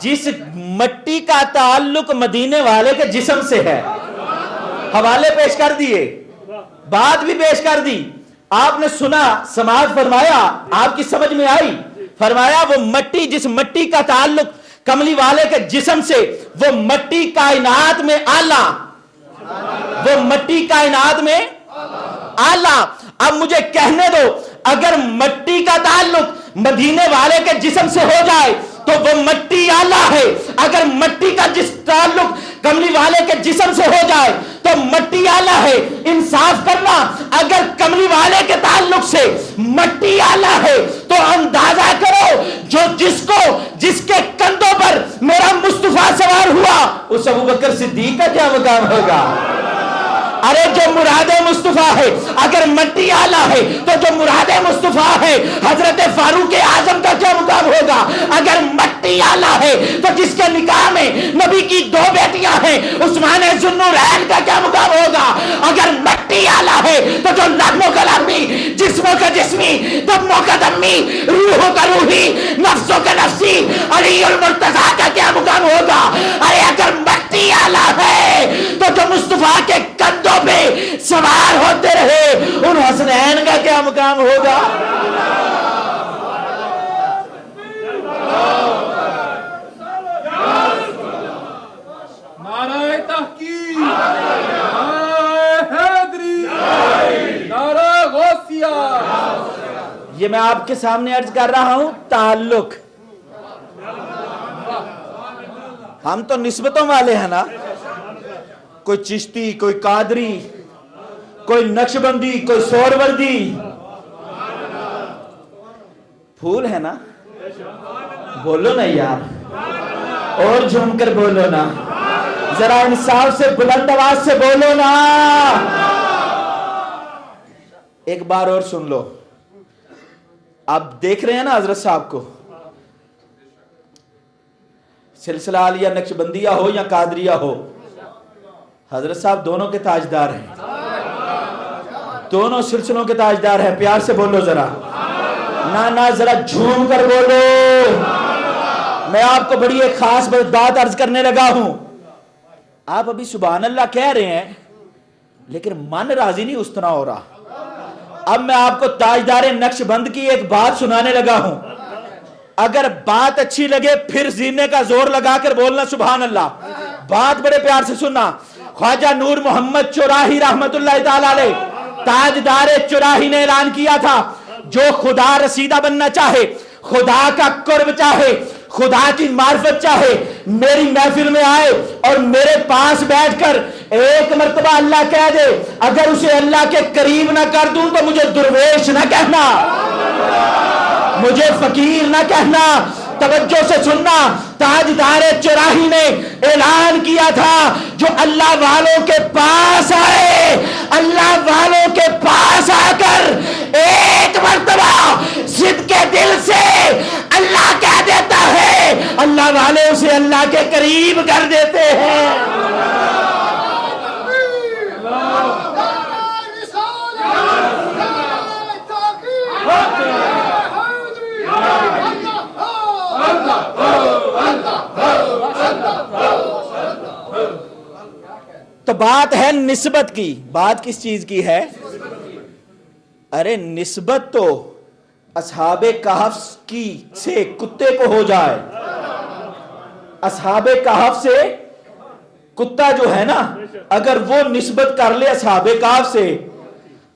جس مٹی کا تعلق مدینے والے کے جسم سے ہے. حوالے پیش کر دیے, بات بھی پیش کر دی, آپ نے سنا, سماعت فرمایا, آپ کی سمجھ میں آئی. فرمایا وہ مٹی, جس مٹی کا تعلق کملی والے کے جسم سے, وہ مٹی کائنات میں آلہ, وہ مٹی کائنات میں آلہ. اب مجھے کہنے دو, اگر مٹی کا تعلق مدینے والے کے جسم سے ہو جائے تو وہ مٹی آلہ ہے, اگر مٹی کا جس تعلق کملی والے کے جسم سے ہو جائے تو مٹی آلہ ہے. انصاف کرنا, اگر کملی والے کے تعلق سے مٹی آلہ ہے تو اندازہ کرو جس کے کندھوں پر میرا مصطفیٰ سوار ہوا, اس ابوبکر صدیق کا کیا مقام ہوگا؟ ارے جو مراد مصطفیٰ ہے, اگر مٹی آلہ ہے تو جو مراد مصطفیٰ ہے حضرت فاروق اعظم کا کیا مقام ہوگا؟ اگر مٹی آلہ ہے تو جس کے نکاح میں نبی کی 2 بیٹیاں ہیں, عثمان ذوالنورین کا کیا مقام ہوگا؟ اگر مٹی آلہ ہے تو جو لحموں کا لحمی, جسموں کا جسمی, دموں کا دمی, روحوں کا روحی, نفسوں کا نفسی علی المرتضیٰ کا کیا مقام ہوگا؟ ارے اگر مٹی آلہ ہے تو جو مصطفیٰ کے کندھوں پہ سوار ہوتے رہے, ان حسنین کا کیا مقام ہوگا؟ نعرہ تحقیق, نعرہ حیدری, نعرہ غوثیہ. یہ میں آپ کے سامنے عرض کر رہا ہوں تعلق. ہم تو نسبتوں والے ہیں نا, کوئی چشتی, کوئی قادری, کوئی نقشبندی, کوئی سہروردی, پھول ہے نا. بولو نا یار, اور جھوم کر بولو نا, ذرا انصاف سے بلند آواز سے بولو نا. ایک بار اور سن لو. آپ دیکھ رہے ہیں نا حضرت صاحب کو, سلسلہ عالیہ نقشبندیہ ہو یا قادریہ ہو, حضرت صاحب دونوں کے تاجدار ہیں, دونوں سلسلوں کے تاجدار ہیں. پیار سے بولو ذرا, نا ذرا جھوم کر بولو. میں آپ کو بڑی ایک خاص بات عرض کرنے لگا ہوں. آپ ابھی سبحان اللہ کہہ رہے ہیں لیکن من راضی نہیں استنا ہو رہا. اب میں آپ کو تاجدار نقش بند کی ایک بات سنانے لگا ہوں. اگر بات اچھی لگے پھر زینے کا زور لگا کر بولنا سبحان اللہ. بات بڑے پیار سے سننا. خواجہ نور محمد چوراہی رحمت اللہ تعالی علیہ, تاجدار چوراہی نے اعلان کیا تھا, جو خدا رسیدہ بننا چاہے, خدا کا قرب چاہے, خدا کی معرفت چاہے, میری محفل میں آئے اور میرے پاس بیٹھ کر ایک مرتبہ اللہ کہہ دے, اگر اسے اللہ کے قریب نہ کر دوں تو مجھے درویش نہ کہنا, مجھے فقیر نہ کہنا. توجہ سے سننا, تاجدار چوراہی نے اعلان کیا تھا, جو اللہ والوں کے پاس آئے, اللہ والوں کے پاس آ کر ایک مرتبہ صدق کے دل سے اللہ کہہ دیتا ہے, اللہ والے اسے اللہ کے قریب کر دیتے ہیں. تو بات ہے نسبت کی. بات کس چیز کی ہے؟ ارے نسبت تو اصحاب کہف کی سے کتے کو ہو جائے, اصحاب کہف سے کتا جو ہے نا, اگر وہ نسبت کر لے اصحاب کہف سے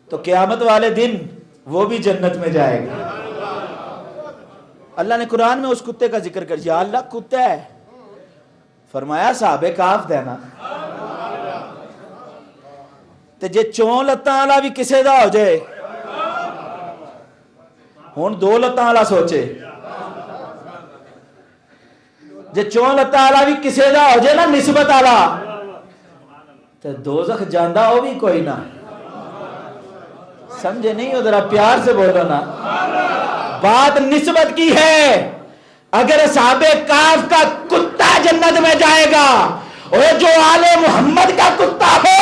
تو قیامت والے دن وہ بھی جنت میں جائے گا. اللہ نے قرآن میں اس کتے کا ذکر کر, یا اللہ کتا ہے, فرمایا اصحاب کہف دینا. تے جے چون لتاں والا بھی کسے دا ہو جائے, ہن 2 لتاں والا سوچے, جے چون لتاں والا بھی کسے دا ہو جائے نا نسبت والا, تے دوزخ جاندا ہو بھی کوئی نہ. سمجھے نہیں ہو, ذرا پیار سے بولو نا. بات نسبت کی ہے. اگر اصحاب کہف کا کتا جنت میں جائے گا, اور جو آل محمد کا کتا ہو,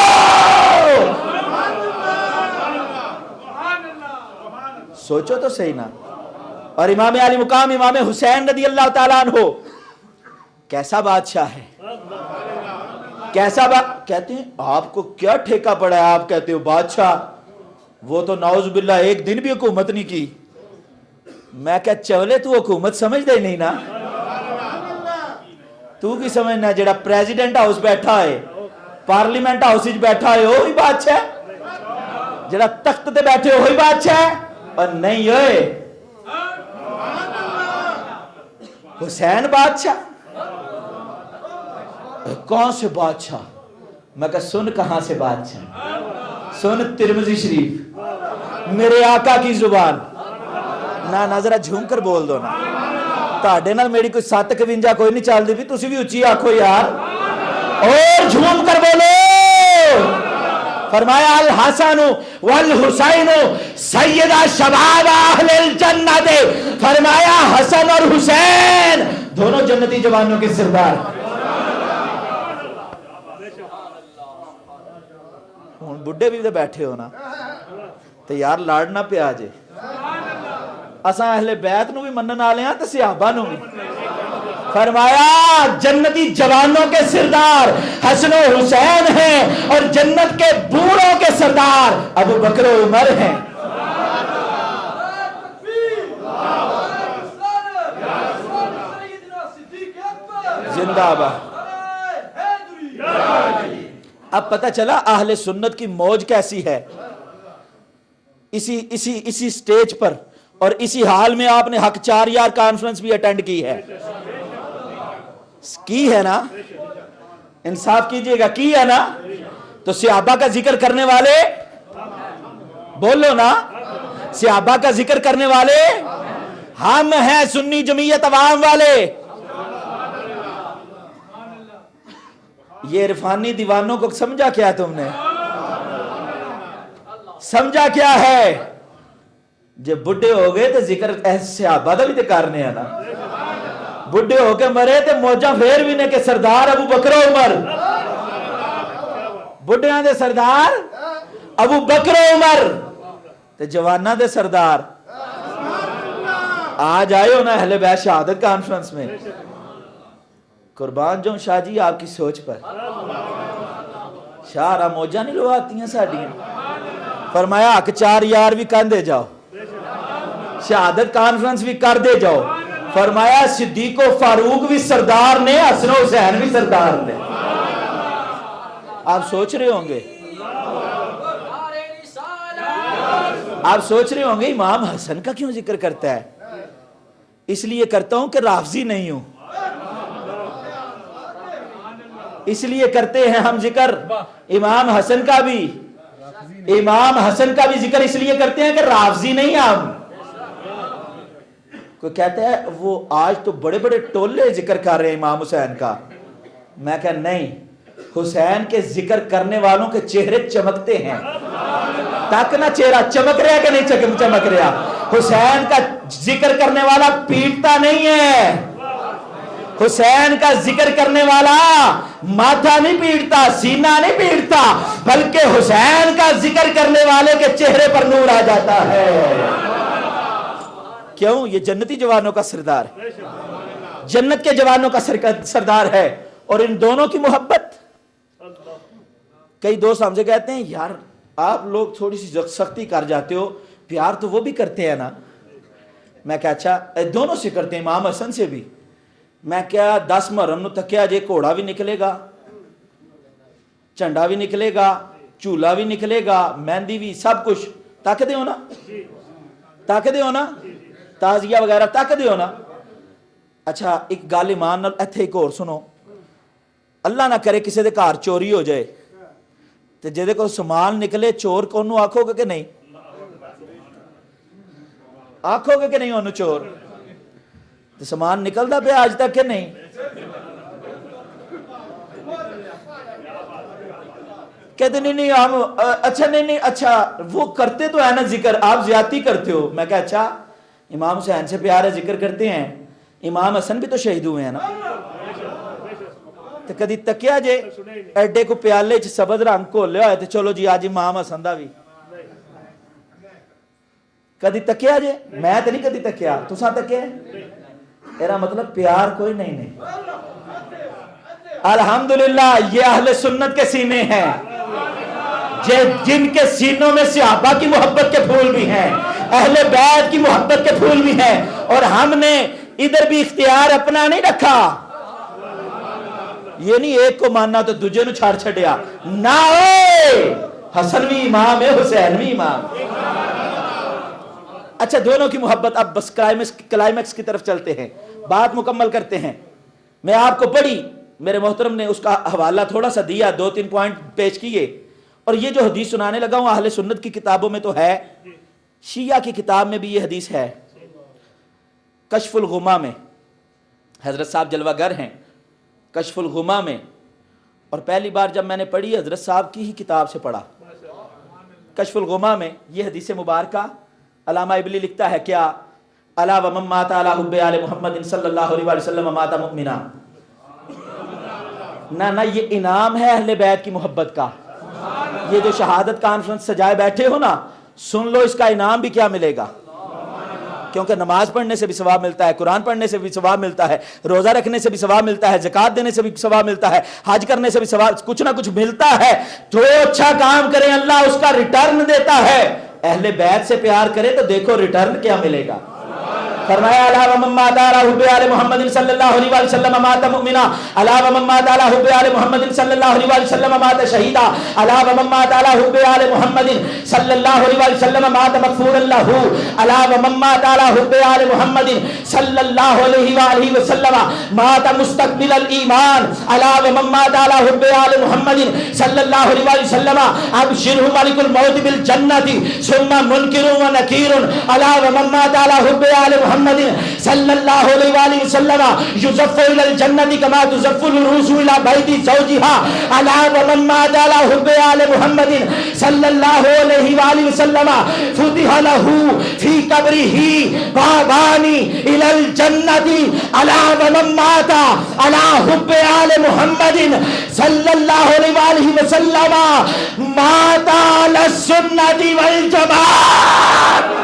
سوچو تو صحیح نا. اور امام علی مقام امام حسین رضی اللہ تعالیٰ عنہ کیسا بادشاہ ہے, کیسا کہتے ہیں آپ کو کیا ٹھیکہ پڑا ہے, آپ کہتے ہو بادشاہ, وہ تو نعوذ باللہ ایک دن بھی حکومت نہیں کی. میں کہ چولے تو حکومت سمجھتا ہی نہیں نا, تو کی سمجھنا جڑا پریزیڈنٹ ہاؤس بیٹھا ہے, پارلیمنٹ ہاؤس بیٹھا ہے, وہی بادشاہ ہے, جڑا تخت تے بیٹھے ہو وہی بادشاہ ہے. اور نہیں ہوئے حسین بادشاہ, کون سے بادشاہ؟ میں کہا سن کہاں سے بادشاہ, سن ترمذی شریف, میرے آقا کی زبان. نہ ذرا جھوم کر بول دو نا, تاڑے نال میری کوئی 751 کوئی نہیں چل دی بھی, تسی بھی اچھی آکھو یار, اور جھوم کر بولو. فرمایا الحسن والحسین سیدہ شباب اہل الجنت, فرمایا حسن اور حسین دونوں جنتی جوانوں کے سردار. ہن بڈھے بھی تے بیٹھے ہو نا, تے یار لاڑنا پیا جے, اساں اہل بیت نو بھی منن والے ہاں تے صحابہ نو بھی. فرمایا جنتی جوانوں کے سردار حسن و حسین ہیں, اور جنت کے بوڑھوں کے سردار ابو بکر و عمر ہیں. زندہ باد. اب پتہ چلا اہل سنت کی موج کیسی ہے. اسی سٹیج پر اور اسی حال میں آپ نے حق 4 یار کانفرنس بھی اٹینڈ کی ہے نا, انصاف کیجئے گا, کی ہے نا. تو صحابہ کا ذکر کرنے والے بولو نا, صحابہ کا ذکر کرنے والے ہم ہیں, سنی جمعیت عوام والے. یہ عرفانی دیوانوں کو سمجھا کیا تم نے, سمجھا کیا ہے؟ جب بڈھے ہو گئے تو ذکر صحابہ دا بھی تے کرنے ہیں نا. بڈھے ہو کے مرے تے موجاں پھیر بھی نے کہ سردار ابو بکر و عمر, بڈھیاں دے سردار ابو بکر و عمر, تے جواناں دے سردار. آج آئے ہو نا اہل بیت شہادت کانفرنس میں, قربان جاؤں شاہ جی آپ کی سوچ پر, شاہ موجاں نہیں لواتی ہیں ساڑیاں. فرمایا حق 4 یار بھی کر دے جاؤ, شہادت کانفرنس بھی کر دے جاؤ. فرمایا صدیق و فاروق بھی سردار نے, حسن و حسین بھی سردار نے. آپ سوچ رہے ہوں گے, آپ سوچ رہے ہوں گے امام حسن کا کیوں ذکر کرتا ہے؟ اس لیے کرتا ہوں کہ رافضی نہیں ہوں, اس لیے کرتے ہیں ہم ذکر امام حسن کا بھی. امام حسن کا بھی ذکر اس لیے کرتے ہیں کہ رافضی نہیں ہم. کوئی کہتا ہے وہ آج تو بڑے بڑے ٹولے ذکر کر رہے ہیں امام حسین کا. میں کہا نہیں, حسین کے ذکر کرنے والوں کے چہرے چمکتے ہیں. تاک نہ چہرہ چمک رہا کہ نہیں چمک رہا. حسین کا ذکر کرنے والا پیٹتا نہیں ہے, حسین کا ذکر کرنے والا ماتھا نہیں پیٹتا, سینہ نہیں پیٹتا, بلکہ حسین کا ذکر کرنے والے کے چہرے پر نور آ جاتا ہے. کیوں؟ یہ جنتی جوانوں کا سردار ہے, جنت کے جوانوں کا سردار ہے. اور ان دونوں کی محبت, کئی دوست ہم سے کہتے ہیں یار آپ لوگ تھوڑی سی سختی کر جاتے ہو, پیار تو وہ بھی کرتے ہیں نا. میں کہا اچھا دونوں سے کرتے ہیں, امام حسن سے بھی. میں کیا 10 محرم نو تکیا جے گھوڑا بھی نکلے گا, جھنڈا بھی نکلے گا, چولا بھی نکلے گا, مہندی بھی, سب کچھ تک دے ہونا, تک دے ہونا, تازیہ وغیرہ تک دے ہونا. اچھا ایک گل ایمان نال ایتھے ایک اور سنو, اللہ نہ کرے کسی دے گھر چوری ہو جائے تے جے دے کول سامان نکلے چور کو انہوں آکھو گے کہ نہیں, آکھو گے کہ نہیں انہوں چور؟ تو سامان نکلدا پہ آج تک کہ نہیں؟ کہتے نہیں ہم اچھا نہیں اچھا وہ کرتے تو ہے نا ذکر, آپ زیادتی کرتے ہو. میں کہا اچھا امام حسین سے پیار ہے, ذکر کرتے ہیں, امام حسن بھی تو شہید ہوئے ہیں نا. تو کدی تکیا جے ایڈے کو پیالے چ سبز رنگ کھولے ہوئے تو چلو جی آج امام حسن دا بھی کدی تکیا جے؟ میں تو نہیں کدی تکیا, تساں تکیا؟ میرا مطلب پیار کوئی نہیں. الحمدللہ یہ اہل سنت کے سینے ہیں، جن کے سینوں میں صحابہ کی محبت کے پھول بھی ہیں، اہل بیت کی محبت کے پھول بھی ہیں، اور ہم نے ادھر بھی اختیار اپنا نہیں رکھا. یہ نہیں ایک کو ماننا تو دوجے نو چھاڑ چھڑیا نہ، حسن بھی امام ہے، حسین بھی امام. اچھا دونوں کی محبت. اب بس کلائمیکس کی طرف چلتے ہیں، بات مکمل کرتے ہیں. میں آپ کو پڑھی، میرے محترم نے اس کا حوالہ تھوڑا سا دیا، 2-3 پوائنٹ پیش کیے، اور یہ جو حدیث سنانے لگا ہوں اہل سنت کی کتابوں میں تو ہے، شیعہ کی کتاب میں بھی یہ حدیث ہے. کشف الغمہ میں حضرت صاحب جلوہ گر ہیں، کشف الغمہ میں، اور پہلی بار جب میں نے پڑھی حضرت صاحب کی ہی کتاب سے پڑھا. کشف الغمہ میں یہ حدیث مبارکہ علامہ ابلی لکھتا ہے کیا، الا ومن مات علی حب آل محمد صلی اللہ علیہ وسلم مات مؤمنا. نہ یہ انعام ہے اہل بیت کی محبت کا. یہ جو شہادت کانفرنس سجائے بیٹھے ہو نا، سن لو اس کا انعام بھی کیا ملے گا. کیونکہ نماز پڑھنے سے بھی ثواب ملتا ہے، قرآن پڑھنے سے بھی ثواب ملتا ہے، روزہ رکھنے سے بھی ثواب ملتا ہے، زکوٰۃ دینے سے بھی ثواب ملتا ہے، حج کرنے سے بھی ثواب، کچھ نہ کچھ ملتا ہے. جو اچھا کام کرے اللہ اس کا ریٹرن دیتا ہے. اہل بیت سے پیار کرے تو دیکھو ریٹرن کیا ملے گا. فرمایا الا ومن مات علی حب آل محمد صلی اللہ علیہ وسلم مات مؤمنا، الا ومن مات علی حب آل محمد صلی اللہ علیہ وسلم مات شہیدا، الا ومن مات علی حب آل محمد صلی اللہ علیہ وسلم مات مغفورا له، الا ومن مات علی حب آل محمد صلی اللہ علیہ وآلہ وسلم مات مستقبل الایمان، الا ومن مات علی حب آل محمد صلی اللہ علیہ وسلم ابشرہ ملک الموت بالجنۃ ثم منکر و نکیر، الا ومن مات علی حب آل محمد صلی اللہ علیہ وآلہ وسلم یزف الى الجنت کما تزف العروس الى بیت زوجها، الا ومن مات علی حب آل محمد صلی اللہ علیہ وآلہ وسلم فتح له فی قبره بابان الى الجنت، الا ومن مات علی حب آل محمد صلی اللہ علیہ وآلہ وسلم مات علی السنت والجماعت.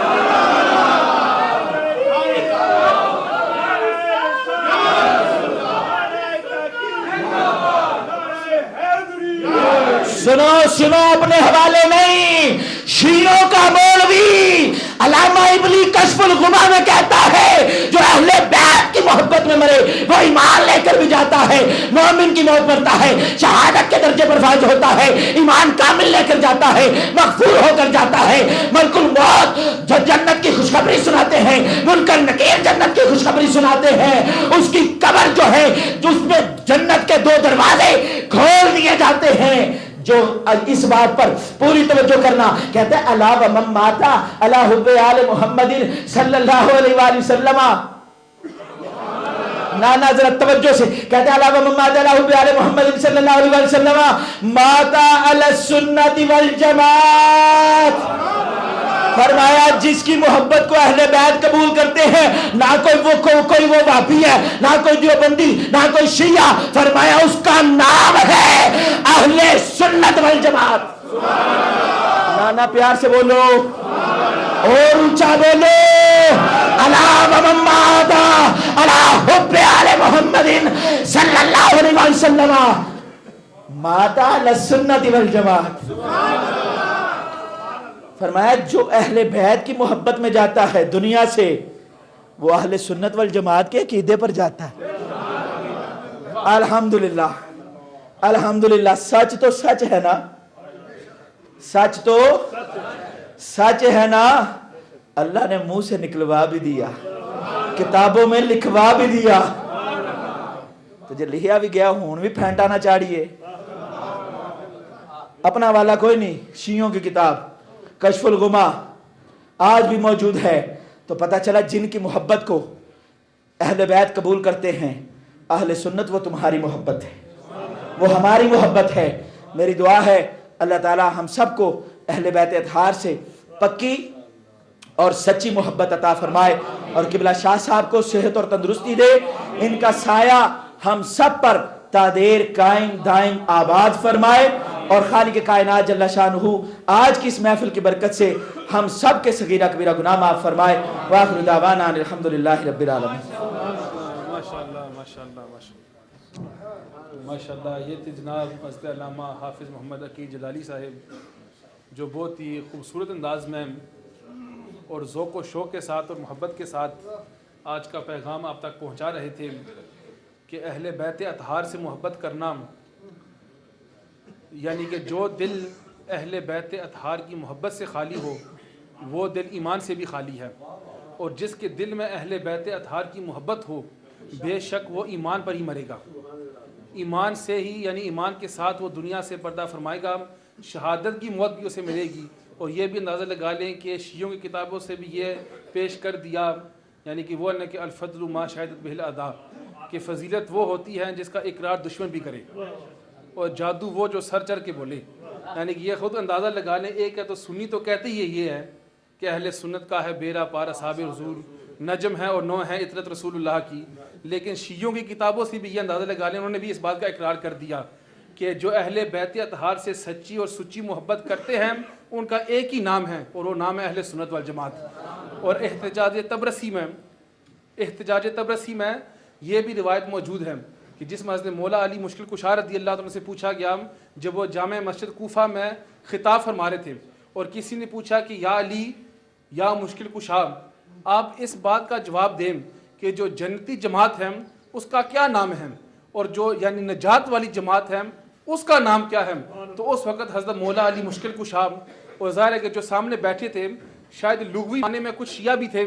سنو اپنے حوالے نہیں، شیعوں کا مولوی علامہ ابلی کشف الغمہ میں کہتا ہے جو اہل بیت کی محبت میں مرے وہ ایمان لے کر بھی جاتا ہے، مومن کی موت مرتا ہے، شہادت کے درجے پر فائز ہوتا ہے، ایمان کامل لے کر جاتا ہے، مغفور ہو کر جاتا ہے. ملک الموت جو جنت کی خوشخبری سناتے ہیں، منکر نکیر جنت کی خوشخبری سناتے ہیں، اس کی قبر جو ہے اس میں جنت کے 2 دروازے کھول دیے جاتے ہیں. جو اس بات پر پوری توجہ کرنا، کہتے ہیں الا ومن مات علی حب آل محمد صلی اللہ علیہ وآلہ وسلم. نانا ذرا توجہ سے کہتے ہیں الا ومن مات علی حب آل محمد صلی اللہ علیہ وآلہ وسلم مات علی السنت والجماعت. فرمایا جس کی محبت کو اہل بیت قبول کرتے ہیں، نہ کوئی وہ وہابی ہے، نہ کوئی دیوبندی، نہ کوئی شیعہ، فرمایا اس کا نام ہے اہل سنت والجماعت. نانا پیار سے بولو اور اونچا بولو، الا ومن مات علی حب آل محمد صلی اللہ علیہ وسلم مات علی السنت والجماعت. فرمایا جو اہل بیت کی محبت میں جاتا ہے دنیا سے، وہ اہل سنت والجماعت کے عقیدے پر جاتا ہے. الحمدللہ الحمدللہ. سچ تو سچ ہے نا، سچ تو سچ ہے نا. اللہ نے منہ سے نکلوا بھی دیا، کتابوں میں لکھوا بھی دیا، تو جو لکھیا بھی گیا ہون بھی پھینٹانا چاڑیے. اپنا والا کوئی نہیں. شیعوں کی کتاب کشف الغمہ آج بھی موجود ہے. تو پتہ چلا جن کی محبت کو اہل بیت قبول کرتے ہیں، اہل سنت وہ تمہاری محبت ہے، وہ ہماری محبت ہے. میری دعا ہے اللہ تعالی ہم سب کو اہل بیت اطہار سے پکی اور سچی محبت عطا فرمائے، اور قبلہ شاہ صاحب کو صحت اور تندرستی دے. ان کا سایہ ہم سب پر تا دیر قائم دائم آباد فرمائے، اور خالق کائنات جل شانہ آج کی اس محفل کی برکت سے ہم سب کے صغیرہ کبیرہ گناہ معاف فرمائے. وآخر دعوانا الحمدللہ رب العالمین. ماشاءاللہ ماشاءاللہ ماشاءاللہ. ماشاءاللہ یہ تھے جناب حضرت علامہ حافظ محمد عقیل جلالی صاحب، جو بہت ہی خوبصورت انداز میں اور ذوق و شوق کے ساتھ اور محبت کے ساتھ آج کا پیغام آپ تک پہنچا رہے تھے کہ اہل بیت اطہار سے محبت کرنا، یعنی کہ جو دل اہل بیت اطہار کی محبت سے خالی ہو وہ دل ایمان سے بھی خالی ہے، اور جس کے دل میں اہل بیت اطہار کی محبت ہو بے شک وہ ایمان پر ہی مرے گا، ایمان سے ہی یعنی ایمان کے ساتھ وہ دنیا سے پردہ فرمائے گا، شہادت کی موت بھی اسے ملے گی۔ اور یہ بھی اندازہ لگا لیں کہ شیعوں کی کتابوں سے بھی یہ پیش کر دیا، یعنی کہ وہ کہ الفضل ما شہادت بہ الاعداء، کہ فضیلت وہ ہوتی ہے جس کا اقرار دشمن بھی کرے، اور جادو وہ جو سر چڑھ کے بولے، یعنی کہ یہ خود اندازہ لگا لیں۔ ایک ہے تو سنی تو کہتے ہی یہ ہے کہ اہل سنت کا ہے بیرا پار اصحاب حضور، نجم ہے اور نو ہے اطرت رسول اللہ کی، لیکن شیعوں کی کتابوں سے بھی یہ اندازہ لگا لیں، انہوں نے بھی اس بات کا اقرار کر دیا کہ جو اہل بیت اطہار سے سچی اور سچی محبت کرتے ہیں ان کا ایک ہی نام ہے، اور وہ نام ہے اہل سنت والجماعت۔ اور احتجاج تبرسی میں یہ بھی روایت موجود ہے کہ جس میں حضرت مولا علی مشکل کشا رضی اللہ عنہ سے پوچھا گیا، جب وہ جامع مسجد کوفہ میں خطاب فرما رہے تھے اور کسی نے پوچھا کہ یا علی یا مشکل کشا، آپ اس بات کا جواب دیں کہ جو جنتی جماعت ہے اس کا کیا نام ہے، اور جو یعنی نجات والی جماعت ہے اس کا نام کیا ہے۔ تو اس وقت حضرت مولا علی مشکل کشا، اور ظاہر ہے کہ جو سامنے بیٹھے تھے شاید لغوی معنی میں کچھ شیعہ بھی تھے،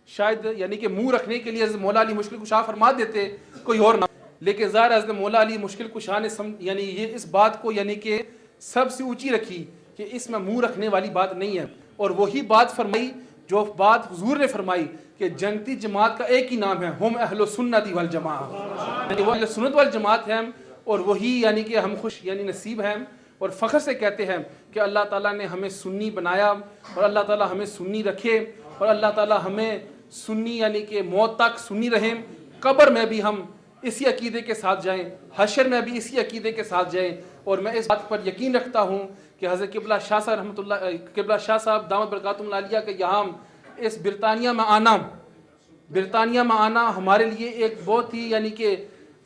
شاید یعنی کہ منہ رکھنے کے لیے حضرت مولا علی مشکل کشا فرما دیتے کوئی اور نام، لیکن ظاہر حضرت مولا علی مشکل کشا نے یعنی یہ اس بات کو یعنی کہ سب سے اونچی رکھی کہ اس میں منہ رکھنے والی بات نہیں ہے، اور وہی بات فرمائی جو بات حضور نے فرمائی کہ جنتی جماعت کا ایک ہی نام ہے، ہم اہل سنت والجماعت، یعنی وہ اہل سنت والجماعت ہیں، اور وہی یعنی کہ ہم خوش یعنی نصیب ہیں اور فخر سے کہتے ہیں کہ اللہ تعالیٰ نے ہمیں سنی بنایا، اور اللہ تعالیٰ ہمیں سنی رکھے، اور اللہ تعالیٰ ہمیں سنی یعنی کہ موت تک سنی رہیں، قبر میں بھی ہم اسی عقیدے کے ساتھ جائیں، حشر میں بھی اسی عقیدے کے ساتھ جائیں۔ اور میں اس بات پر یقین رکھتا ہوں کہ حضرت قبلہ شاہ صاحب رحمۃ اللہ قبلہ شاہ صاحب دامت برکاتہم العالیہ کے یہاں اس برطانیہ میں آنا ہمارے لیے ایک بہت ہی یعنی کہ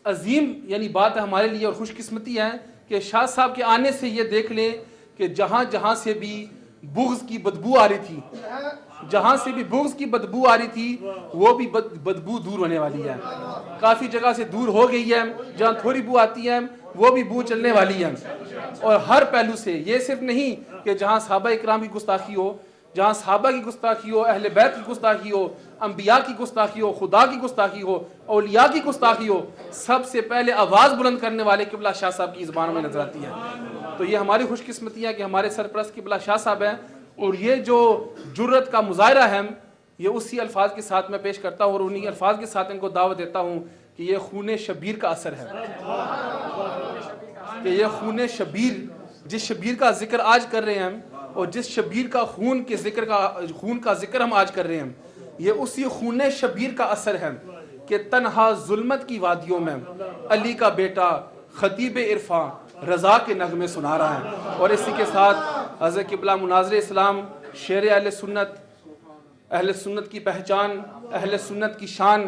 عظیم یعنی بات ہے ہمارے لیے، اور خوش قسمتی ہے کہ شاہ صاحب کے آنے سے یہ دیکھ لیں کہ جہاں سے بھی بغض کی بدبو آ رہی تھی وہ بھی بدبو دور ہونے والی ہے، کافی جگہ سے دور ہو گئی ہے، جہاں تھوڑی بو آتی ہے وہ بھی بو چلنے والی ہے، اور ہر پہلو سے، یہ صرف نہیں کہ جہاں صحابہ اکرام کی گستاخی ہو، جہاں صحابہ کی گستاخی ہو، اہل بیت کی گستاخی ہو، انبیاء کی گستاخی ہو، خدا کی گستاخی ہو، اولیاء کی گستاخی ہو، سب سے پہلے آواز بلند کرنے والے قبلہ شاہ صاحب کی زبان میں نظر آتی ہے۔ تو یہ ہماری خوش قسمتی ہے کہ ہمارے سرپرست قبلہ شاہ صاحب ہیں، اور یہ جو جرت کا مظاہرہ ہے یہ اسی الفاظ کے ساتھ میں پیش کرتا ہوں، اور انہی الفاظ کے ساتھ ان کو دعوت دیتا ہوں کہ یہ خون شبیر کا اثر ہے، کہ یہ خون شبیر، جس شبیر کا ذکر آج کر رہے ہیں اور جس شبیر کا خون کا ذکر ہم آج کر رہے ہیں، یہ اسی خون شبیر کا اثر ہے کہ تنہا ظلمت کی وادیوں میں علی کا بیٹا خطیب عرفاں رضا کے نغمے سنا رہا ہے۔ اور اسی کے ساتھ حضرت قبلہ مناظر اسلام، شیر اہل سنت کی پہچان، اہل سنت کی شان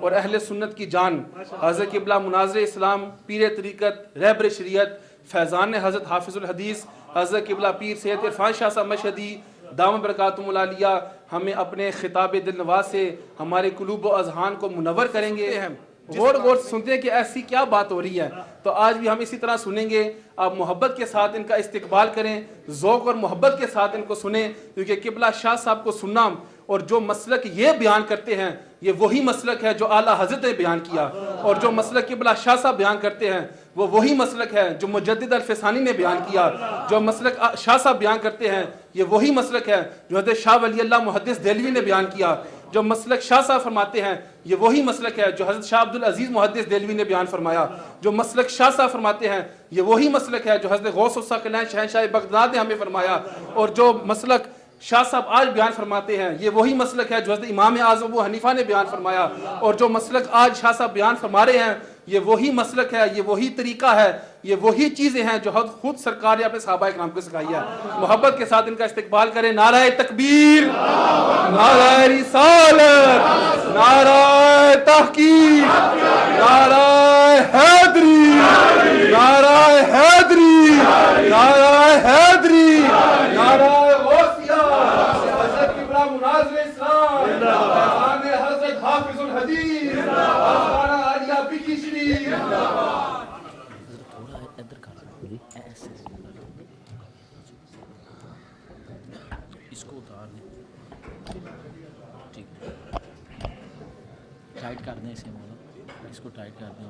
اور اہل سنت کی جان، حضرت قبلہ مناظر اسلام، پیر طریقت، رہبر شریعت، فیضان حضرت حافظ الحدیث، حضرت قبلہ پیر سید عرفان شاہ صاحب مشہدی دامت برکاتہم العالیہ ہمیں اپنے خطاب دل نواز سے ہمارے قلوب و اذہان کو منور کریں گے۔ غور سنتے ہیں کہ ایسی کیا بات ہو رہی ہے، تو آج بھی ہم اسی طرح سنیں گے۔ آپ محبت کے ساتھ ان کا استقبال کریں، ذوق اور محبت کے ساتھ ان کو سنیں، کیونکہ قبلہ شاہ صاحب کو سننا اور جو مسلک یہ بیان کرتے ہیں یہ وہی مسلک ہے جو اعلیٰ حضرت نے بیان کیا، اور جو مسلک قبلہ شاہ صاحب بیان کرتے ہیں وہ وہی مسلک ہے جو مجدد الفسانی نے بیان کیا، جو مسلک شاہ صاحب بیان کرتے ہیں یہ وہی مسلک ہے جو حضرت شاہ ولی اللہ محدث دہلوی نے بیان کیا، جو مسلک شاہ صاحب فرماتے ہیں یہ وہی مسلک ہے جو حضرت شاہ عبدالعزیز محدث دہلوی نے بیان فرمایا، جو مسلک شاہ صاحب فرماتے ہیں یہ وہی مسلک ہے جو حضرت غوث الثقلین شہنشاہ بغداد نے ہمیں فرمایا، اور جو مسلک شاہ صاحب آج بیان فرماتے ہیں یہ وہی مسلک ہے جو حضرت امام اعظم ابو حنیفہ نے بیان فرمایا، اور جو مسلک آج شاہ صاحب بیان فرما رہے ہیں یہ وہی مسلک ہے، یہ وہی طریقہ ہے، یہ وہی چیزیں ہیں جو خود سرکار نے اپنے صحابہ اکرام کو سکھائی ہے۔ محبت کے ساتھ ان کا استقبال کریں۔ نعرہ تکبیر، نعرہ رسالت، نعرہ تحقیق، نعرہ حیدری۔ تھوڑا ادھر کر ایسے اس کو اتار دیں ٹھیک ٹائٹ کر دیں اسے مولا اس کو ٹائٹ کر دیں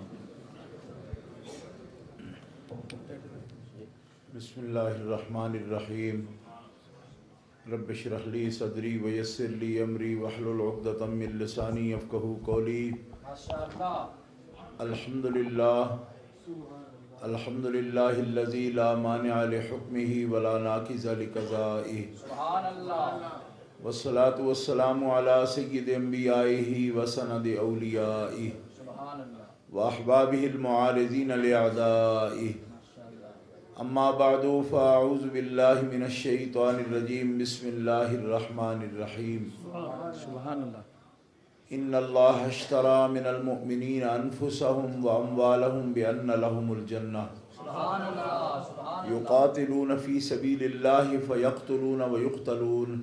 بسم اللہ الرحمن الرحیم رب اشرح لی صدری ویسر لی امری واحلل عقدۃ من لسانی یفقہوا قولی الحمد للہ الذی لا مانع لحکمہ ولا ناقض لقضائہ والصلاة والسلام علی سید انبیائہ وسند اولیائہ واحبابہ المعارضین لأعدائہ اما بعد فاعوذ باللہ من الشیطان الرجیم بسم اللہ الرحمن الرحیم سبحان اللہ ان اللہ اشترى من المؤمنین انفسهم واموالهم بان لهم الجنہ یقاتلون فی سبیل اللہ فیقتلون ویقتلون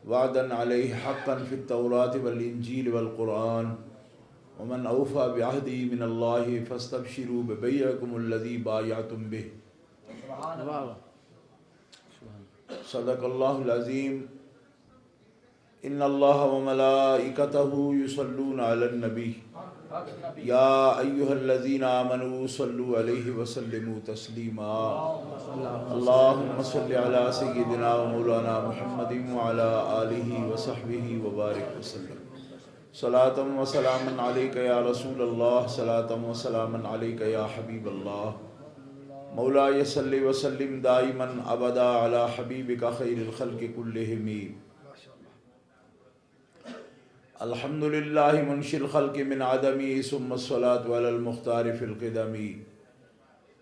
وعدا علیہ حقا فی التوراة والانجیل والقرآن ومن اوفى بعہدہ من اللہ فاستبشروا ببیعکم الذی بایعتم بہ صدق اللہ العظیم ان اللہ وملائکتہ یصلون علی النبی یا ایہا الذین آمنوا صلوا علیہ وسلموا تسلیما اللہم صل علی سیدنا ومولانا محمد وعلی آلہ وصحبہ وبارک وسلم صلاۃ و سلاما علیک یا رسول اللہ صلاۃ و سلاما علیک یا حبیب اللہ مولاي صلی وسلم دائما ابدا علی حبیبک خیر الخلق کلہم الحمد للہ منشی الخلق من عدمی ثم الصلاة علی المختار فی القدم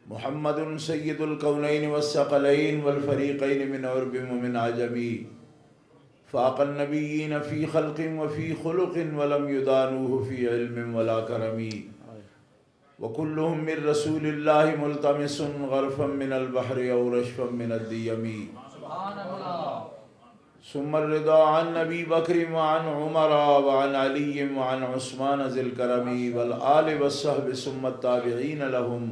محمد سید الکونین والثقلین والفریقین من عرب ومن عجم فاق النبیین فی خلق وفی خلق ولم یدانوه فی علم ولا کرم وكلهم من رسول الله ملتمس غرفا من البحر او رشفا من الديم ثم الرضا عن ابي بكر وعن عمر وعن علي وعن عثمان ذي الكرم والآل والصحب ثم التابعين لهم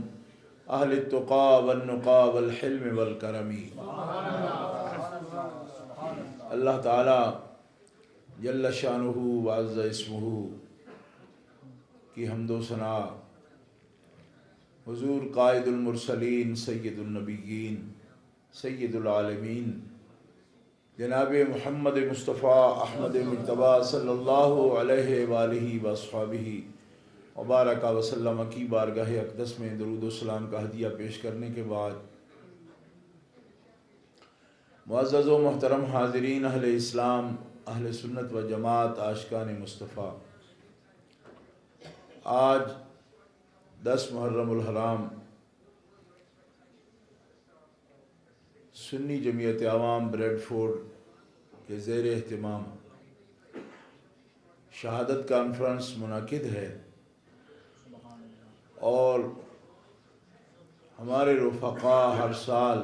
اهل التقى والنقى والحلم والكرم اللہ تعالی جل شانہ وعز اسمہ کی حمد و ثنا حضور قائد المرسلین سید النبیین سید العالمین جناب محمد مصطفیٰ احمد مجتبیٰ صلی اللہ علیہ وآلہ واصحابہ وبارک وسلم کی بارگاہ اقدس میں درود و سلام کا ہدیہ پیش کرنے کے بعد معزز و محترم حاضرین اہل اسلام اہل سنت و جماعت عاشقان مصطفیٰ، آج 10 محرم الحرام سنی جمعیت عوام بریڈ فورڈ کے زیر اہتمام شہادت کانفرنس منعقد ہے، اور ہمارے رفقاء ہر سال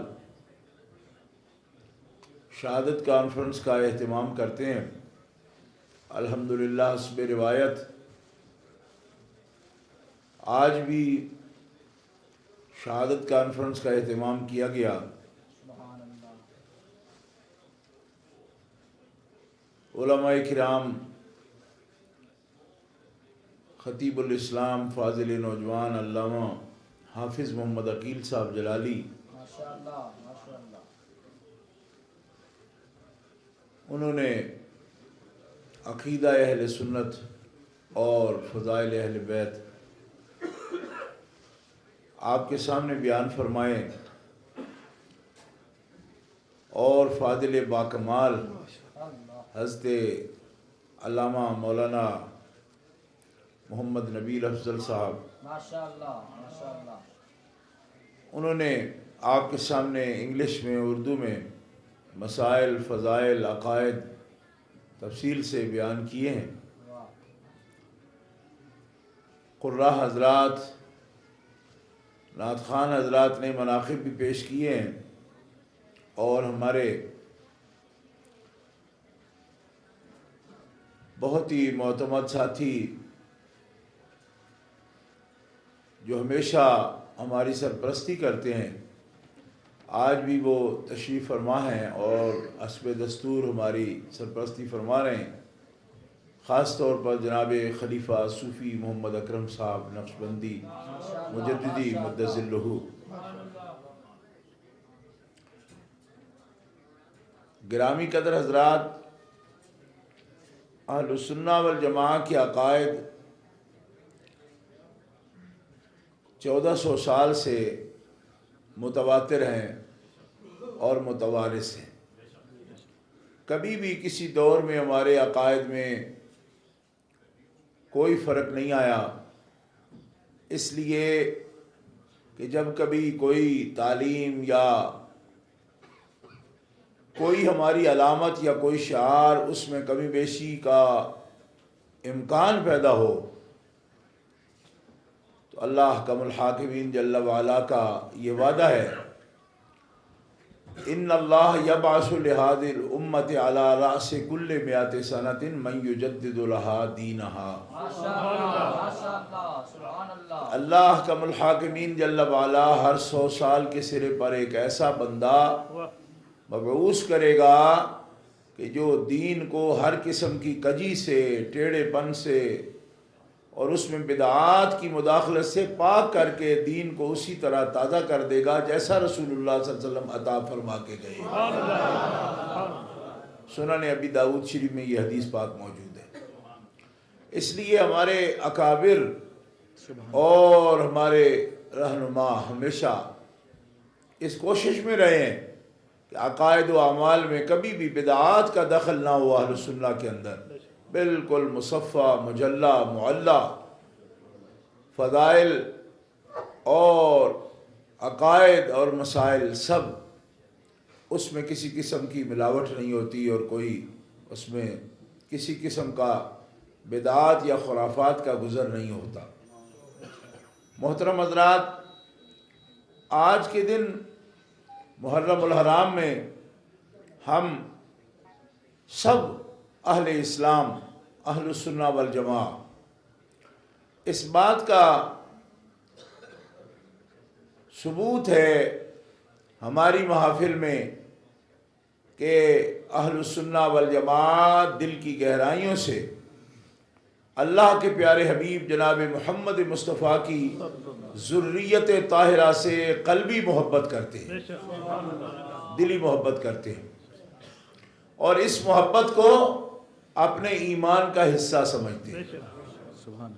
شہادت کانفرنس کا اہتمام کرتے ہیں۔ الحمدللہ حسب روایت آج بھی شہادت کانفرنس کا اہتمام کیا گیا۔ علماء کرام، خطیب الاسلام فاضل نوجوان علامہ حافظ محمد عقیل صاحب جلالی، انہوں نے عقیدہ اہل سنت اور فضائل اہل بیت آپ کے سامنے بیان فرمائے، اور فاضل باکمال حضرت علامہ مولانا محمد نبیل افضل صاحب انہوں نے آپ کے سامنے انگلش میں اردو میں مسائل، فضائل، عقائد تفصیل سے بیان کیے ہیں۔ قراء حضرات، نعت خوان حضرات نے مناقب بھی پیش کیے ہیں، اور ہمارے بہت ہی معتمد ساتھی جو ہمیشہ ہماری سرپرستی کرتے ہیں، آج بھی وہ تشریف فرما ہیں اور حسب دستور ہماری سرپرستی فرما رہے ہیں، خاص طور پر جناب خلیفہ صوفی محمد اکرم صاحب نقشبندی مجددی مدظ ذلہ۔ گرامی قدر حضرات، اہل السنہ والجماعہ کے عقائد 1400 سال سے متواتر ہیں اور متوارث ہیں۔ کبھی بھی کسی دور میں ہمارے عقائد میں کوئی فرق نہیں آیا، اس لیے کہ جب کبھی کوئی تعلیم یا کوئی ہماری علامت یا کوئی شعار اس میں کمی بیشی کا امکان پیدا ہو تو اللہ حکم الحاکمین جل وعلا کا یہ وعدہ ہے، ان اللہ یبعث لہذه الامت علی رأس کل 100 سنۃ من یجدد لها دینها۔ اللہ حکم الحاکمین جل وعلا ہر 100 سال کے سرے پر ایک ایسا بندہ مبعوث کرے گا کہ جو دین کو ہر قسم کی کجی سے، ٹیڑھے پن سے اور اس میں بدعات کی مداخلت سے پاک کر کے دین کو اسی طرح تازہ کر دے گا جیسا رسول اللہ صلی اللہ علیہ وسلم عطا فرما کے گئے۔ سنن ابی داؤد شریف میں یہ حدیث پاک موجود ہے۔ اس لیے ہمارے اکابر اور ہمارے رہنما ہمیشہ اس کوشش میں رہے ہیں کہ عقائد و اعمال میں کبھی بھی بدعات کا دخل نہ ہوا اہل سنہ کے اندر، بالکل مصفہ مجلہ معلہ فضائل اور عقائد اور مسائل سب اس میں کسی قسم کی ملاوٹ نہیں ہوتی اور کوئی اس میں کسی قسم کا بدعات یا خرافات کا گزر نہیں ہوتا۔ محترم حضرات، آج کے دن محرم الحرام میں ہم سب اہل اسلام، اہل السنہ والجماعہ اس بات کا ثبوت ہے ہماری محافل میں کہ اہل السنہ والجماعہ دل کی گہرائیوں سے اللہ کے پیارے حبیب جناب محمد مصطفیٰ کی ذریت طاہرہ سے قلبی محبت کرتے ہیں، دلی محبت کرتے ہیں، اور اس محبت کو اپنے ایمان کا حصہ سمجھتے ہیں۔ سبحان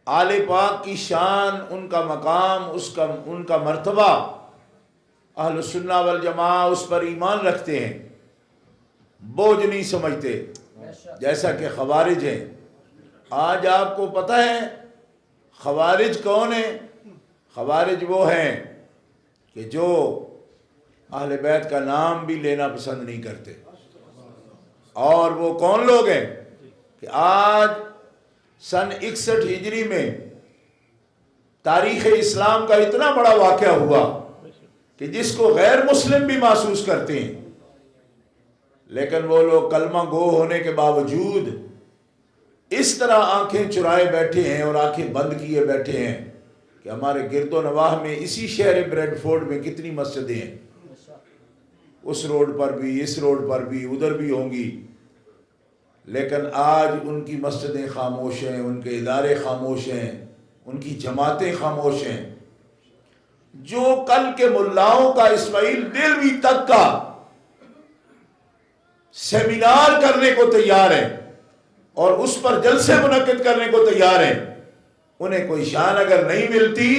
آل پاک کی شان، ان کا مقام، ان کا مرتبہ، اہل السنہ والجماعہ اس پر ایمان رکھتے ہیں، بوجھ نہیں سمجھتے جیسا کہ خوارج ہیں۔ آج آپ کو پتہ ہے خوارج کون ہیں؟ خوارج وہ ہیں کہ جو اہل بیت کا نام بھی لینا پسند نہیں کرتے۔ اور وہ کون لوگ ہیں کہ آج سن 61 ہجری میں تاریخ اسلام کا اتنا بڑا واقعہ ہوا کہ جس کو غیر مسلم بھی محسوس کرتے ہیں، لیکن وہ لوگ کلمہ گو ہونے کے باوجود اس طرح آنکھیں چرائے بیٹھے ہیں اور آنکھیں بند کیے بیٹھے ہیں کہ ہمارے گرد و نواح میں اسی شہر بریڈ فورڈ میں کتنی مسجدیں ہیں، اس روڈ پر بھی، اس روڈ پر بھی، ادھر بھی ہوں گی، لیکن آج ان کی مسجدیں خاموش ہیں، ان کے ادارے خاموش ہیں، ان کی جماعتیں خاموش ہیں۔ جو کل کے ملاؤں کا اسماعیل دلوی تک کا سیمینار کرنے کو تیار ہیں اور اس پر جلسے منعقد کرنے کو تیار ہیں، انہیں کوئی شان اگر نہیں ملتی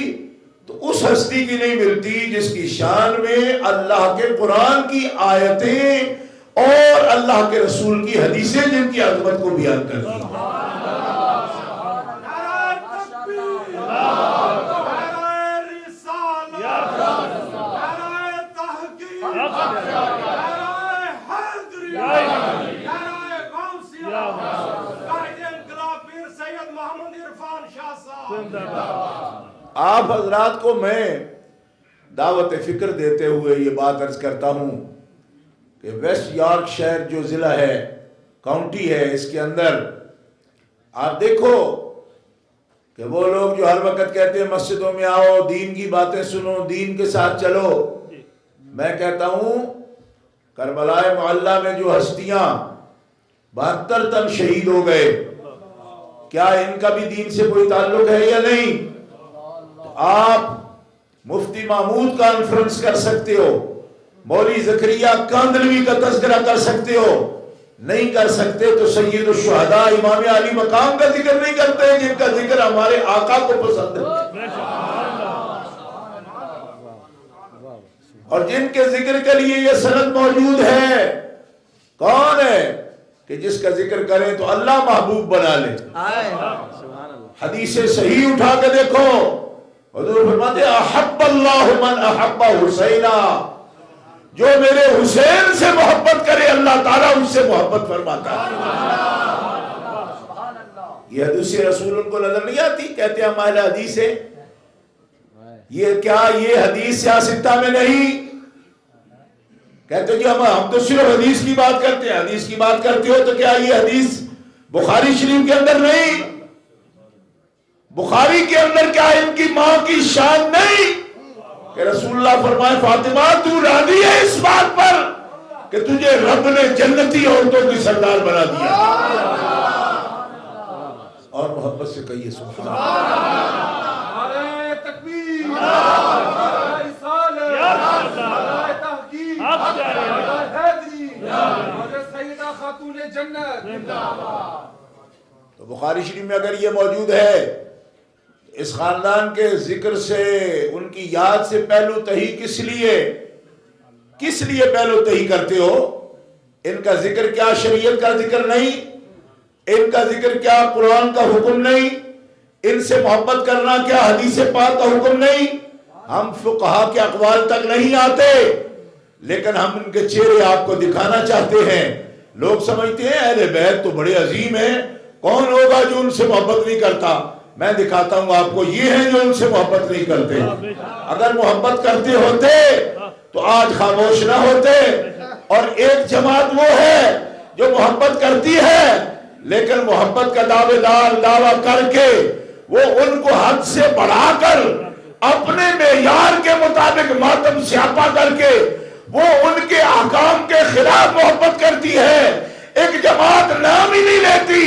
تو اس ہستی کی نہیں ملتی جس کی شان میں اللہ کے قرآن کی آیتیں اور اللہ کے رسول کی حدیثیں جن کی عظمت کو بیان کرتی ہیں۔ آپ حضرات کو میں دعوت فکر دیتے ہوئے یہ بات عرض کرتا ہوں کہ ویسٹ یارک شہر جو ضلع ہے، کاؤنٹی ہے، اس کے اندر آپ دیکھو کہ وہ لوگ جو ہر وقت کہتے ہیں مسجدوں میں آؤ، دین کی باتیں سنو، دین کے ساتھ چلو، میں کہتا ہوں کربلا معلّہ میں جو ہستیاں 72 تن شہید ہو گئے، کیا ان کا بھی دین سے کوئی تعلق ہے یا نہیں؟ تو آپ مفتی محمود کانفرنس کر سکتے ہو، مولوی زکریا کاندلوی کا تذکرہ کر سکتے ہو، نہیں کر سکتے تو سید الشہداء امام علی مقام کا ذکر نہیں کرتے جن کا ذکر ہمارے آقا کو پسند ہے، اور جن کے ذکر کے لیے یہ سند موجود ہے۔ کون ہے کہ جس کا ذکر کریں تو اللہ محبوب بنا لے؟ حدیث صحیح اٹھا کے دیکھو، حضور فرماتے ہیں احب اللہ من احب حسینا، جو میرے حسین سے محبت کرے اللہ تعالیٰ ان سے محبت فرماتا ہے۔ یہ حدیث رسول ان کو نظر نہیں آتی؟ کہتے ہیں ہم اہل حدیث ہیں، یہ کیا یہ حدیث سیاستہ میں نہیں؟ کہتے جی ہم تو صرف حدیث کی بات کرتے ہیں، حدیث کی بات کرتے ہو تو کیا یہ حدیث بخاری شریف کے اندر نہیں؟ بخاری کے اندر کیا ان کی ماں کی شان نہیں کہ رسول اللہ فرمائے فاطمہ تو راضی ہے اس بات پر کہ تجھے رب نے جنتی عورتوں کی سردار بنا دیا؟ اور محبت سے کہیے سبحان اللہ۔ نعرہ تکبیر، نعرہ رسالت، نعرہ تحقیق، نعرہ حیدری، نعرہ سیدہ خاتون جنت۔ تو بخاری شریف میں اگر یہ موجود ہے، اس خاندان کے ذکر سے، ان کی یاد سے پہلو تہی کس لیے پہلو تہی کرتے ہو؟ ان کا ذکر کیا شریعت کا ذکر نہیں؟ ان کا ذکر کیا قرآن کا حکم نہیں؟ ان سے محبت کرنا کیا حدیث پاک کا حکم نہیں؟ ہم فقہا کے اقوال تک نہیں آتے، لیکن ہم ان کے چہرے آپ کو دکھانا چاہتے ہیں۔ لوگ سمجھتے ہیں اہل بیت تو بڑے عظیم ہیں، کون ہوگا جو ان سے محبت نہیں کرتا؟ میں دکھاتا ہوں آپ کو، یہ ہیں جو ان سے محبت نہیں کرتے۔ اگر محبت کرتے ہوتے تو آج خاموش نہ ہوتے۔ اور ایک جماعت وہ ہے جو محبت کرتی ہے لیکن محبت کا دعویٰ کر کے وہ ان کو حد سے بڑھا کر اپنے معیار کے مطابق ماتم سیاپا کر کے وہ ان کے احکام کے خلاف محبت کرتی ہے۔ ایک جماعت نام ہی نہیں لیتی،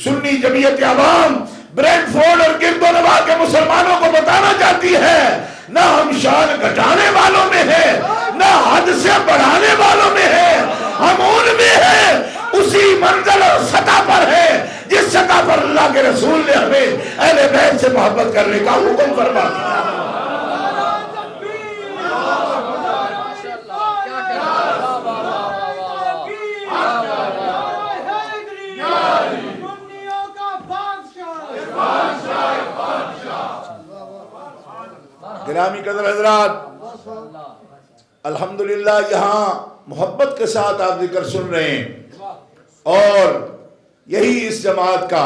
سنی جمعیت عوام برینڈ فورڈ اور گرد و نواح کے مسلمانوں کو بتانا چاہتی ہے نہ ہم شان گھٹانے والوں میں ہیں نہ حد سے بڑھانے والوں میں ہیں، ہم ان میں ہیں، اسی منزل اور سطح پر ہے جس سطح پر اللہ کے رسول نے ہمیں اہل بیت سے محبت کرنے کا حکم فرما دیا۔ گرامی قدر حضرات، الحمدللہ یہاں محبت کے ساتھ آپ ذکر سن رہے ہیں، اور یہی اس جماعت کا،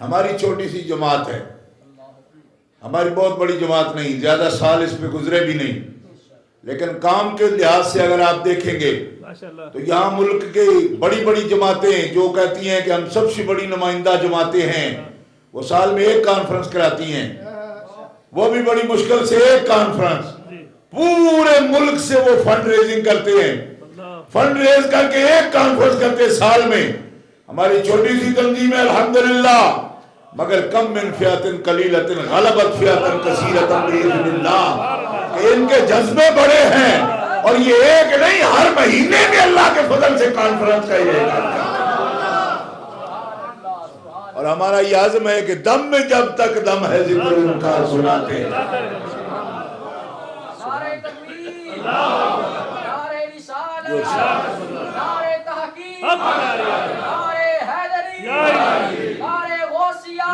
ہماری چھوٹی سی جماعت ہے، ہماری بہت بڑی جماعت نہیں، زیادہ سال اس پہ گزرے بھی نہیں، لیکن کام کے لحاظ سے اگر آپ دیکھیں گے تو یہاں ملک کے بڑی بڑی جماعتیں جو کہتی ہیں کہ ہم سب سے بڑی نمائندہ جماعتیں ہیں، وہ سال میں ایک کانفرنس کراتی ہیں، وہ بھی بڑی مشکل سے ایک کانفرنس، پورے ملک سے وہ فنڈ ریزنگ کرتے ہیں، فنڈ ریز کر کے ایک کانفرنس کرتے سال میں۔ ہماری چھوٹی سی تنظیم ہے الحمدللہ، مگر کم من فئۃ قلیلۃ غلبت فئۃ کثیرۃ باذن اللہ، کہ ان کے جذبے بڑے ہیں، اور یہ ایک نہیں، ہر مہینے میں اللہ کے فضل سے کانفرنس کا یہ ہے، اور ہمارا یہ عزم ہے کہ دم میں جب تک دم ہے ذکر ان کا سناتے ہیں۔ نعرہ تکبیر، نعرہ رسالت، نعرہ تحقیق، نعرہ حیدری، نعرہ غوثیہ،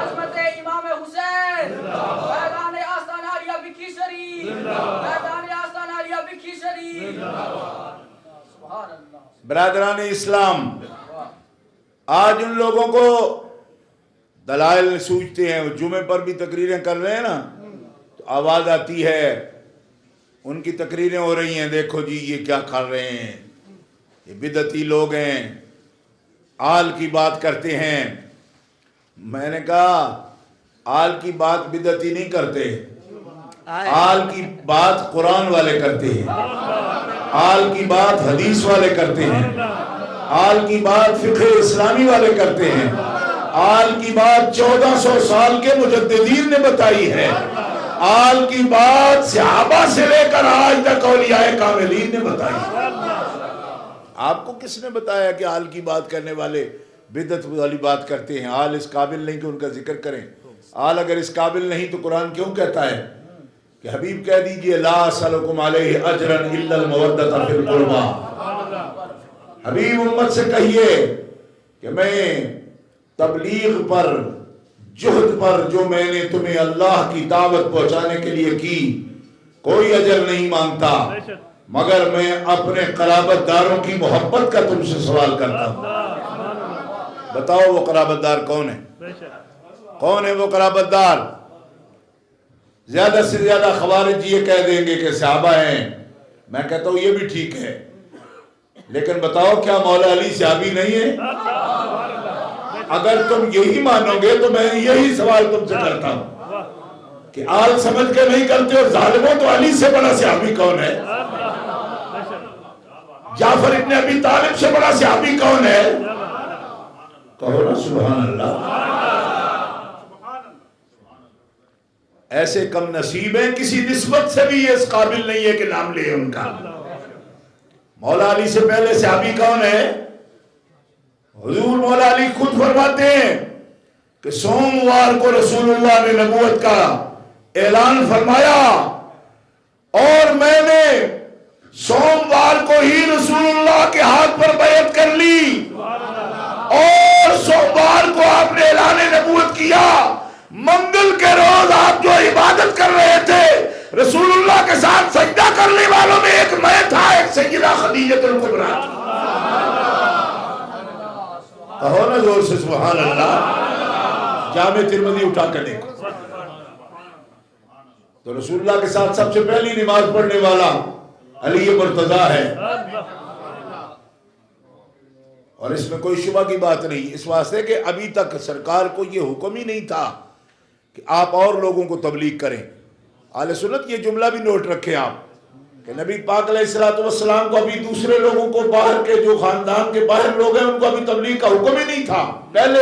عظمت امام حسین، میدان آستان عالیہ بکھی شریف، میدان آستان عالیہ بکھی شریف، سبحان اللہ۔ برادران اسلام، آج ان لوگوں کو دلائل سوچتے ہیں، جمعے پر بھی تقریریں کر رہے ہیں نا، تو آواز آتی ہے، ان کی تقریریں ہو رہی ہیں، دیکھو جی یہ کیا کر رہے ہیں، یہ بدعتی لوگ ہیں، آل کی بات کرتے ہیں۔ میں نے کہا آل کی بات بدعتی نہیں کرتے، آل کی بات قرآن والے کرتے ہیں، آل کی بات حدیث والے کرتے ہیں، آل کی بات فقہ اسلامی والے کرتے ہیں، آل کی بات 1400 سال کے مجددین نے بتائی ہے، آل کی بات صحابہ سے لے کر آج تک اولیاء کاملین نے بتائی ہے۔ آپ کو کس نے بتایا کہ آل کی بات کرنے والے بدعت والی بات کرتے ہیں؟ آل اس قابل نہیں کہ ان کا ذکر کریں۔ آل اگر اس قابل نہیں تو قرآن کیوں کہتا ہے کہ حبیب کہہ دیجئے لا اسألکم علیہ اجرا الا المودۃ فی القربى۔ حبیب امت سے کہیے کہ میں تبلیغ پر، جہد پر جو میں نے تمہیں اللہ کی دعوت پہنچانے کے لیے کی، کوئی اجر نہیں مانگتا، مگر میں اپنے قرابت داروں کی محبت کا تم سے سوال کرتا ہوں۔ بتاؤ وہ قرابت دار کون ہے؟ کون ہے وہ قرابت دار؟ زیادہ سے زیادہ خوارج یہ کہہ دیں گے کہ صحابہ ہیں، میں کہتا ہوں یہ بھی ٹھیک ہے، لیکن بتاؤ کیا مولا علی صحابی نہیں ہے؟ اگر تم یہی مانو گے تو میں یہی سوال تم سے کرتا ہوں کہ آل سمجھ کے نہیں کرتے ہو، ظالموں تو علی سے بڑا صحابی کون ہے؟ جعفر ابن ابی طالب سے بڑا صحابی کون ہے؟ کہو نا سبحان اللہ۔ ایسے کم نصیب ہیں، کسی نسبت سے بھی یہ اس قابل نہیں ہے کہ نام لے ان کا۔ مولا علی سے پہلے صحابی کون ہے؟ حضور مولا علی خود فرماتے ہیں کہ سوموار کو رسول اللہ نے نبوت کا اعلان فرمایا اور میں نے سوموار کو ہی رسول اللہ کے ہاتھ پر بیعت کر لی، اور سوموار کو آپ نے اعلان نبوت کیا، منگل کے روز آپ جو عبادت کر رہے تھے رسول اللہ کے ساتھ سجدہ کرنے والوں میں ایک میں تھا، ایک سیدہ خدیجہ الکبریٰ تھی۔ کہو نا زور سے سبحان اللہ۔ جامع ترمذی اٹھا کر دیکھو تو رسول اللہ کے ساتھ سب سے پہلی نماز پڑھنے والا علی مرتضیٰ ہے، اور اس میں کوئی شبہ کی بات نہیں، اس واسطے کہ ابھی تک سرکار کو یہ حکم ہی نہیں تھا کہ آپ اور لوگوں کو تبلیغ کریں۔ اہل سنت یہ جملہ بھی نوٹ رکھیں آپ کہ نبی پاک علیہ السلام کو ابھی دوسرے لوگوں کو، باہر کے جو خاندان کے باہر لوگ ہیں ان کو ابھی تبلیغ کا حکم ہی نہیں تھا۔ پہلے